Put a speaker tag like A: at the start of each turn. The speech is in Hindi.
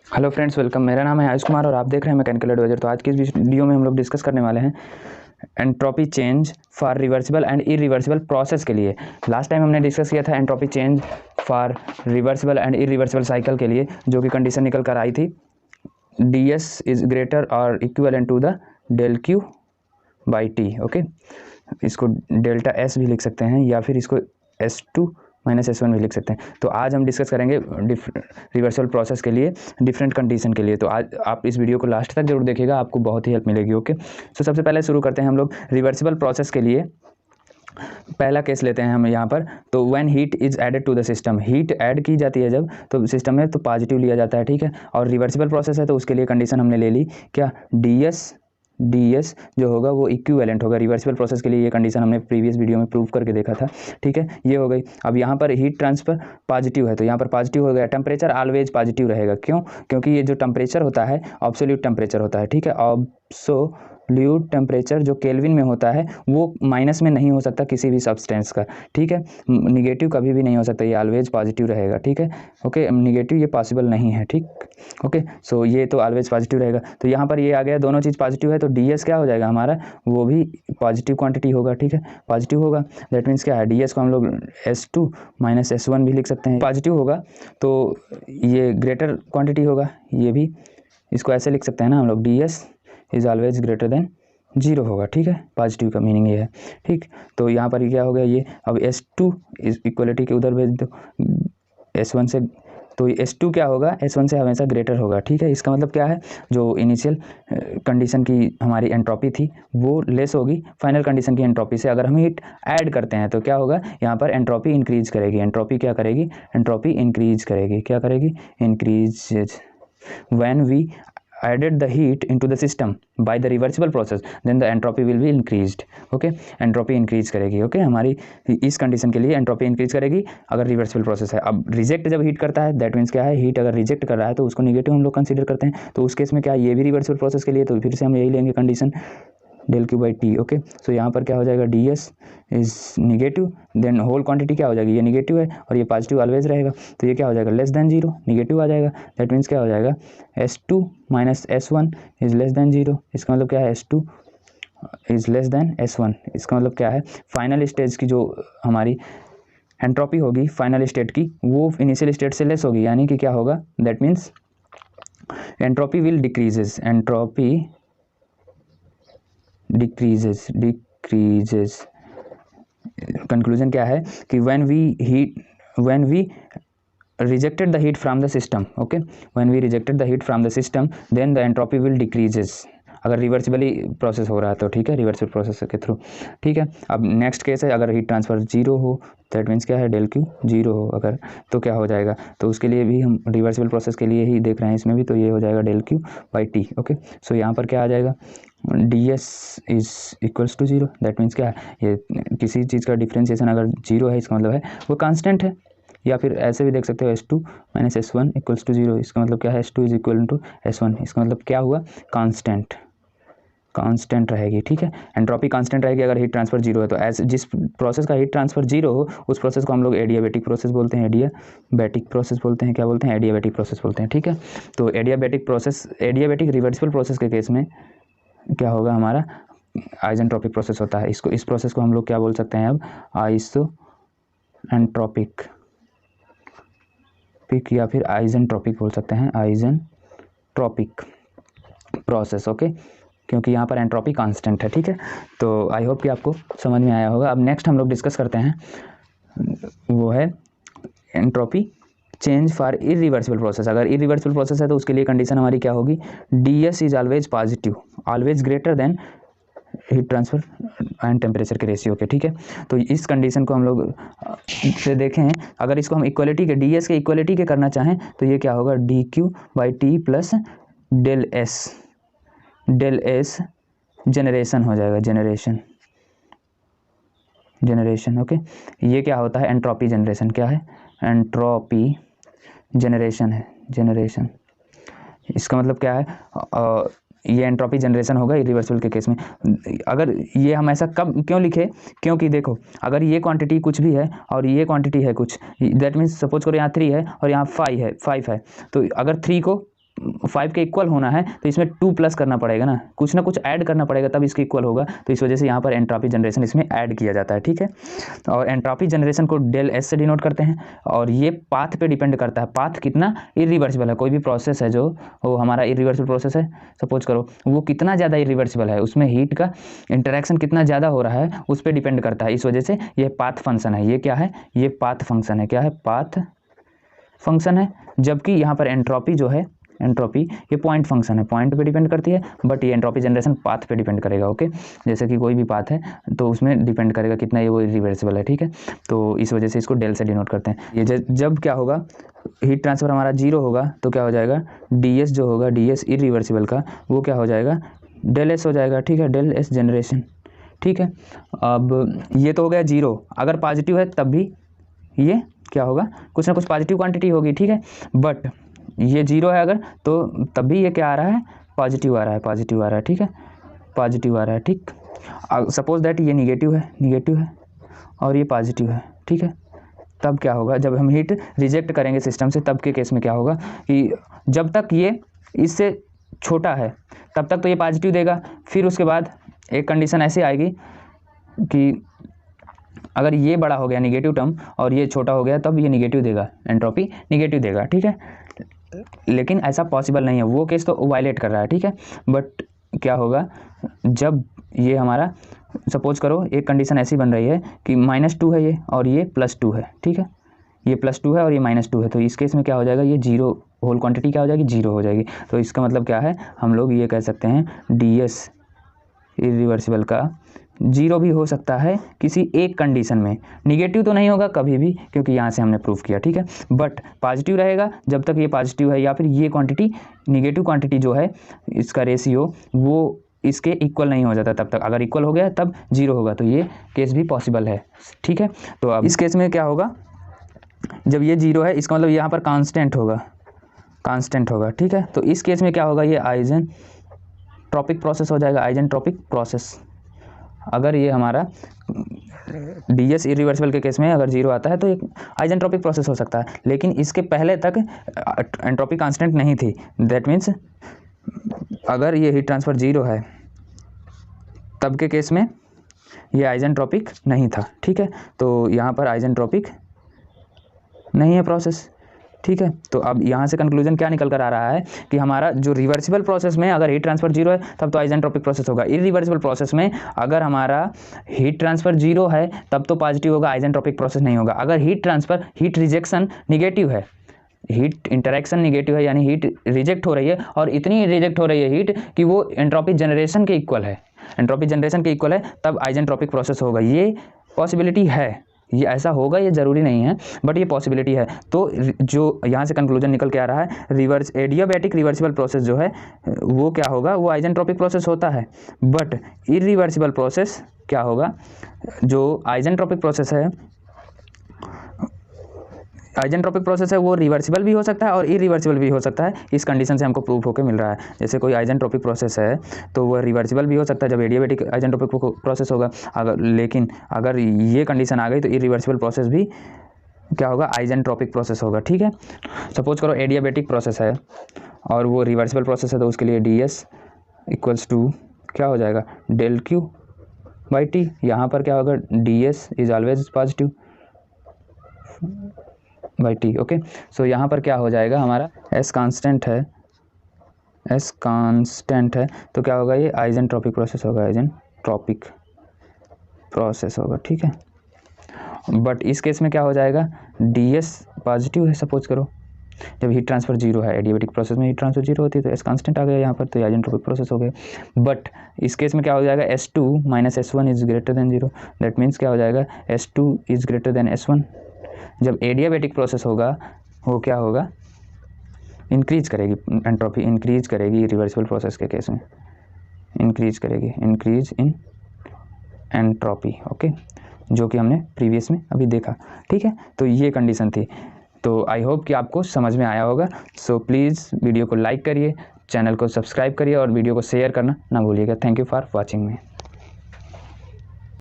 A: Hello friends, welcome. मेरा नाम है आयुष कुमार और आप देख रहे हैं मैकेनिकल एडवाइजर। तो आज की इस वीडियो में हम लोग डिस्कस करने वाले हैं entropy change for reversible and irreversible process के लिए। लास्ट टाइम हमने डिस्कस किया था entropy change for reversible and irreversible cycle के लिए, जो कि कंडीशन निकल कर आई थी ds इज ग्रेटर और equivalent to the del Q by T. Okay, इसको डेल्टा एस भी लिख सकते हैं या फिर इसको S2 माइनस S1 भी लिख सकते हैं। तो आज हम डिस्कस करेंगे रिवर्सल प्रोसेस के लिए डिफरेंट कंडीशन के लिए। तो आज आप इस वीडियो को लास्ट तक जरूर देखिएगा, आपको बहुत ही हेल्प मिलेगी। ओके, तो सबसे पहले शुरू करते हैं हम लोग रिवर्सिबल प्रोसेस के लिए। पहला केस लेते हैं हम यहाँ पर। तो when heat is added to the system, heat add की जाती है जब तो सिस्टम में, तो पॉजिटिव लिया जाता है, ठीक है। और रिवर्सिबल प्रोसेस है तो उसके लिए कंडीशन हमने ले ली क्या, ds जो होगा वो इक्विवेलेंट होगा। रिवर्सिबल प्रोसेस के लिए ये कंडीशन हमने प्रीवियस वीडियो में प्रूव करके देखा था, ठीक है। ये हो गई। अब यहाँ पर हीट ट्रांसफर पॉजिटिव है तो यहाँ पर पॉजिटिव हो गया। टेम्परेचर ऑलवेज पॉजिटिव रहेगा, क्यों? क्योंकि ये जो टेम्परेचर होता है एब्सोल्यूट टेम्परेचर होता है, ठीक है। एब्सोल्यूट टेम्परेचर जो केल्विन में होता है वो माइनस में नहीं हो सकता किसी भी सब्सटेंस का, ठीक है। निगेटिव कभी भी नहीं हो सकता, ये ऑलवेज पॉजिटिव रहेगा, ठीक है। ओके, निगेटिव ये पॉसिबल नहीं है, ठीक। ओके, सो ये तो ऑलवेज पॉजिटिव रहेगा। तो यहाँ पर ये आ गया, दोनों चीज़ पॉजिटिव है तो ds क्या हो जाएगा हमारा, वो भी पॉजिटिव क्वांटिटी होगा, ठीक है। पॉजिटिव होगा दैट मीन्स क्या है, ds को हम लोग S2 माइनस S1 भी लिख सकते हैं। पॉजिटिव होगा तो ये ग्रेटर क्वांटिटी होगा, ये भी इसको ऐसे लिख सकते हैं ना हम लोग, ds is always greater than 0 होगा, ठीक है। पॉजिटिव का मीनिंग ये है, ठीक। तो यहाँ पर क्या हो गया ये, अब S2 इस इक्वलिटी के उधर भेज दो S1 से, तो S2 क्या होगा, S1 से हमेशा ग्रेटर होगा, ठीक है। इसका मतलब क्या है, जो इनिशियल कंडीशन की हमारी एंट्रोपी थी वो लेस होगी फाइनल कंडीशन की एंट्रोपी से। अगर हम हीट ऐड करते हैं तो क्या होगा, यहाँ पर एंट्रोपी इंक्रीज करेगी। एंट्रोपी क्या करेगी, एंट्रोपी इंक्रीज करेगी। क्या करेगी, increase. When we added the heat into the system by the reversible process then the entropy will be increased. okay, entropy increase करेगी। okay, हमारी इस कंडीशन के लिए एंट्रोपी इंक्रीज करेगी अगर रिवर्सिबल प्रोसेस है। अब रिजेक्ट जब हीट करता है दैट मीन्स क्या है, हीट अगर रिजेक्ट कर रहा है तो उसको निगेटिव हम लोग कंसीडर करते हैं। तो उस केस में क्या है, ये भी रिवर्सिबल प्रोसेस के लिए, तो फिर से हम यही लेंगे condition del Q by T. Okay, so यहाँ पर क्या हो जाएगा, ds is negative, then whole quantity क्या हो जाएगी, ये निगेटिव है और ये पॉजिटिव ऑलवेज रहेगा, तो ये क्या हो जाएगा, लेस देन 0, निगेटिव आ जाएगा। दैट मीन्स क्या हो जाएगा, S2 minus S1 is less than 0। इसका मतलब क्या है, S2 is less than S1। इसका मतलब क्या है, फाइनल स्टेज की जो हमारी एंट्रोपी होगी फाइनल स्टेट की, वो इनिशियल स्टेट से लेस होगी। यानी कि क्या होगा, that means entropy will decreases, entropy decreases। Conclusion क्या है कि when we rejected the heat from the system, okay, when we rejected the heat from the system then the entropy will decreases। अगर रिवर्सिबली प्रोसेस हो रहा है तो, ठीक है, रिवर्सिबल प्रोसेस के थ्रू, ठीक है। अब नेक्स्ट केस है, अगर हीट ट्रांसफर 0 हो दैट मीन्स क्या है, डेल क्यू 0 हो अगर, तो क्या हो जाएगा, तो उसके लिए भी हम रिवर्सिबल प्रोसेस के लिए ही देख रहे हैं इसमें भी, तो ये हो जाएगा del Q by T. Okay, so यहाँ पर क्या आ जाएगा, ds is equals to 0। That means क्या है, ये किसी चीज़ का डिफ्रेंशिएशन अगर 0 है इसका मतलब है वो कांस्टेंट है। या फिर ऐसे भी देख सकते हो, S2 minus S1 equals to 0। इसका मतलब क्या है, S2 is equal to S1। इसका मतलब क्या हुआ, कांस्टेंट रहेगी, ठीक है। एंट्रोपी कांस्टेंट रहेगी अगर हीट ट्रांसफर 0 है। तो ऐसे जिस प्रोसेस का हीट ट्रांसफर 0 हो उस प्रोसेस को हम लोग एडियाबैटिक प्रोसेस बोलते हैं, एडियाबैटिक प्रोसेस बोलते हैं। क्या बोलते हैं, एडियाबैटिक प्रोसेस बोलते हैं, ठीक है। तो एडियाबैटिक रिवर्सिबल प्रोसेस के केस में क्या होगा, हमारा आइसेंट्रोपिक प्रोसेस होता है। इस प्रोसेस को हम लोग क्या बोल सकते हैं अब, आइसोएंट्रोपिक या फिर आइसेंट्रोपिक बोल सकते हैं, आइसेंट्रोपिक प्रोसेस। ओके, क्योंकि यहाँ पर एंट्रोपी कांस्टेंट है, ठीक है। तो आई होप कि आपको समझ में आया होगा। अब नेक्स्ट हम लोग डिस्कस करते हैं, वो है entropy change for irreversible process. अगर इरिवर्सिबल प्रोसेस है तो उसके लिए कंडीशन हमारी क्या होगी, ds is always positive, always greater than heat transfer and temperature के रेशियो के, ठीक है। तो इस कंडीशन को हम लोग से देखें, अगर इसको हम इक्वलिटी के, ds के इक्वलिटी के करना चाहें तो ये क्या होगा, dq by T plus del S generation हो जाएगा, जनरेशन। ओके, ये क्या होता है, एंट्रोपी जनरेशन। क्या है, एंट्रोपी जनरेशन है, जनरेशन। इसका मतलब क्या है, ये एंट्रोपी जनरेशन होगा इरिवर्सिबल के केस में। अगर ये हम ऐसा कब क्यों लिखे, क्योंकि देखो अगर ये क्वांटिटी कुछ भी है और ये क्वांटिटी है कुछ, दैट मीन्स सपोज करो यहाँ 3 है और यहाँ 5 है, तो अगर 3 को 5 के इक्वल होना है तो इसमें 2 प्लस करना पड़ेगा ना कुछ ऐड करना पड़ेगा, तब इसके इक्वल होगा। तो इस वजह से यहाँ पर एंट्रोपी जनरेशन इसमें ऐड किया जाता है, ठीक है। और एंट्रोपी जनरेशन को डेल एस से डिनोट करते हैं, और ये पाथ पे डिपेंड करता है। पाथ कितना इरिवर्सिबल है, कोई भी प्रोसेस है जो वो हमारा इरिवर्सिबल प्रोसेस है, सपोज करो वो कितना ज़्यादा इरिवर्सिबल है, उसमें हीट का इंटरेक्शन कितना ज़्यादा हो रहा है उस पर डिपेंड करता है। इस वजह से ये पाथ फंक्शन है। ये क्या है, ये पाथ फंक्शन है। क्या है, पाथ फंक्शन है। जबकि यहाँ पर एंट्रोपी जो है, एंट्रोपी ये पॉइंट फंक्शन है, पॉइंट पे डिपेंड करती है, बट ये एंट्रोपी जनरेशन पाथ पे डिपेंड करेगा। ओके, जैसे कि कोई भी पाथ है तो उसमें डिपेंड करेगा कितना ये वो रिवर्सिबल है, ठीक है। तो इस वजह से इसको डेल से डिनोट करते हैं। ये जब क्या होगा, हीट ट्रांसफर हमारा 0 होगा तो क्या हो जाएगा, ds जो होगा, ds इरिवर्सिबल का, वो क्या हो जाएगा, डेल एस हो जाएगा, ठीक है, डेल एस जनरेशन, ठीक है। अब ये तो हो गया 0, अगर पॉजिटिव है तब भी ये क्या होगा, कुछ ना कुछ पॉजिटिव क्वांटिटी होगी, ठीक है। बट ये 0 है अगर, तो तब भी ये क्या आ रहा है, पॉजिटिव आ रहा है, पॉजिटिव आ रहा है, ठीक है, पॉजिटिव आ रहा है, ठीक। सपोज दैट ये निगेटिव है और ये पॉजिटिव है, ठीक है। तब क्या होगा, जब हम हीट रिजेक्ट करेंगे सिस्टम से, तब के केस में क्या होगा कि जब तक ये इससे छोटा है तब तक तो ये पॉजिटिव देगा। फिर उसके बाद एक कंडीशन ऐसी आएगी कि अगर ये बड़ा हो गया नेगेटिव टर्म और ये छोटा हो गया, तब ये नेगेटिव देगा, एंट्रोपी नेगेटिव देगा, ठीक है। लेकिन ऐसा पॉसिबल नहीं है, वो केस तो वायलेट कर रहा है, ठीक है। बट क्या होगा, जब ये हमारा सपोज करो एक कंडीशन ऐसी बन रही है कि -2 है ये और ये +2 है, ठीक है, ये +2 है और ये -2 है, तो इस केस में क्या हो जाएगा, ये 0 होल क्वांटिटी क्या हो जाएगी, 0 हो जाएगी। तो इसका मतलब क्या है, हम लोग ये कह सकते हैं ds इरिवर्सिबल का 0 भी हो सकता है किसी एक कंडीशन में, निगेटिव तो नहीं होगा कभी भी, क्योंकि यहाँ से हमने प्रूफ किया, ठीक है। बट पॉजिटिव रहेगा जब तक ये पॉजिटिव है, या फिर ये क्वांटिटी निगेटिव क्वांटिटी जो है, इसका रेशियो वो इसके इक्वल नहीं हो जाता तब तक। अगर इक्वल हो गया तब 0 होगा, तो ये केस भी पॉसिबल है, ठीक है। तो अब इस केस में क्या होगा, जब ये 0 है इसका मतलब यहाँ पर कांस्टेंट होगा, ठीक है। तो इस केस में क्या होगा, ये आइजेंट्रोपिक प्रोसेस हो जाएगा, आइजेंट्रोपिक प्रोसेस। अगर ये हमारा ds इरिवर्सिबल के केस में अगर 0 आता है तो एक आइजेंट्रोपिक प्रोसेस हो सकता है, लेकिन इसके पहले तक एंट्रोपी कांस्टेंट नहीं थी। दैट मीन्स अगर ये हीट ट्रांसफ़र 0 है तब के केस में ये आइजेंट्रोपिक नहीं था, ठीक है। तो यहाँ पर आइजेंट्रोपिक नहीं है प्रोसेस, ठीक है। तो अब यहाँ से कंक्लूजन क्या निकल कर आ रहा है कि हमारा जो रिवर्सिबल प्रोसेस में अगर हीट ट्रांसफर 0 है तब तो आइजेंट्रोपिक प्रोसेस होगा। इरिवर्सिबल प्रोसेस में अगर हमारा हीट ट्रांसफर 0 है तब तो पॉजिटिव होगा, आइजेंट्रोपिक प्रोसेस नहीं होगा। अगर हीट रिजेक्शन निगेटिव है, हीट इंटरेक्शन निगेटिव है, यानी हीट रिजेक्ट हो रही है और इतनी रिजेक्ट हो रही है हीट कि वो एंट्रोपी जनरेशन के इक्वल है, तब आइजेंट्रोपिक प्रोसेस होगा। ये पॉसिबिलिटी है, ये ऐसा होगा ये ज़रूरी नहीं है, बट ये पॉसिबिलिटी है। तो जो यहाँ से कंक्लूजन निकल के आ रहा है, एडियाबैटिक रिवर्सिबल प्रोसेस जो है वो क्या होगा, वो आइजेंट्रोपिक प्रोसेस होता है। बट इरिवर्सिबल प्रोसेस क्या होगा, जो आइजेंट्रोपिक प्रोसेस है वो रिवर्सिबल भी हो सकता है और इरिवर्सिबल भी हो सकता है। इस कंडीशन से हमको प्रूफ होकर मिल रहा है। जैसे कोई आइजेंट्रोपिक प्रोसेस है तो वह रिवर्सिबल भी हो सकता है जब एडियाबैटिक आइजेंट्रोपिक प्रोसेस होगा। लेकिन अगर ये कंडीशन आ गई तो इरिवर्सिबल प्रोसेस भी क्या होगा, आइजेंट्रोपिक प्रोसेस होगा, ठीक है। सपोज करो एडियाबैटिक प्रोसेस है और वो रिवर्सिबल प्रोसेस है, तो उसके लिए ds = क्या हो जाएगा, del Q/T। यहाँ पर क्या होगा, ds is always positive /T, okay. So यहाँ पर क्या हो जाएगा, हमारा S कांस्टेंट है, तो क्या होगा, ये आइजेंट्रोपिक प्रोसेस होगा, ठीक है। बट इस केस में क्या हो जाएगा, ds पॉजिटिव है, सपोज करो जब हीट ट्रांसफर 0 है, एडियाबैटिक प्रोसेस में हीट ट्रांसफर 0 होती है, तो S कांस्टेंट आ गया यहाँ पर, तो आइजेंट्रोपिक प्रोसेस हो गया। बट इस केस में क्या हो जाएगा, S2 - S1 is greater than 0। That means क्या हो जाएगा, S2 is greater than S1। जब एडियाबैटिक प्रोसेस होगा वो क्या होगा, इंक्रीज करेगी, एंट्रोपी इंक्रीज करेगी। रिवर्सिबल प्रोसेस के केस में इंक्रीज इन एंट्रोपी, ओके, जो कि हमने प्रीवियस में अभी देखा, ठीक है। तो ये कंडीशन थी। तो आई होप कि आपको समझ में आया होगा। सो प्लीज़ वीडियो को लाइक करिए, चैनल को सब्सक्राइब करिए और वीडियो को शेयर करना ना भूलिएगा। Thank you for watching me.